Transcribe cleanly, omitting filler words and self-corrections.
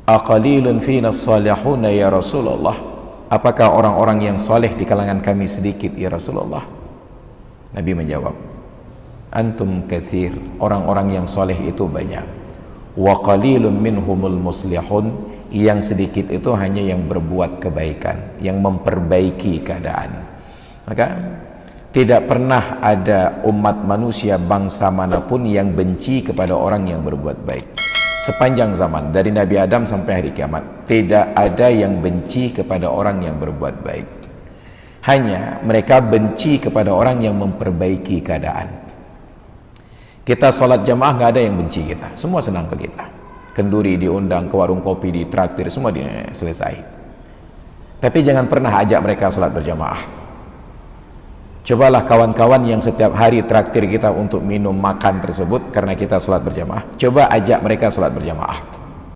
aqalilun fina salihuna ya Rasulullah, apakah orang-orang yang soleh di kalangan kami sedikit ya Rasulullah? Nabi menjawab, antum katsir, orang-orang yang soleh itu banyak, wa qalilun minhumul muslihun, yang sedikit itu hanya yang berbuat kebaikan, yang memperbaiki keadaan. Maka tidak pernah ada umat manusia bangsa manapun yang benci kepada orang yang berbuat baik. Sepanjang zaman, dari Nabi Adam sampai hari kiamat, tidak ada yang benci kepada orang yang berbuat baik. Hanya mereka benci kepada orang yang memperbaiki keadaan. Kita sholat jamaah nggak ada yang benci kita, semua senang ke kita. Kenduri diundang ke warung kopi, ditraktir, semua selesai. Tapi jangan pernah ajak mereka sholat berjamaah. Cobalah kawan-kawan yang setiap hari traktir kita untuk minum makan tersebut karena kita sholat berjamaah, coba ajak mereka sholat berjamaah.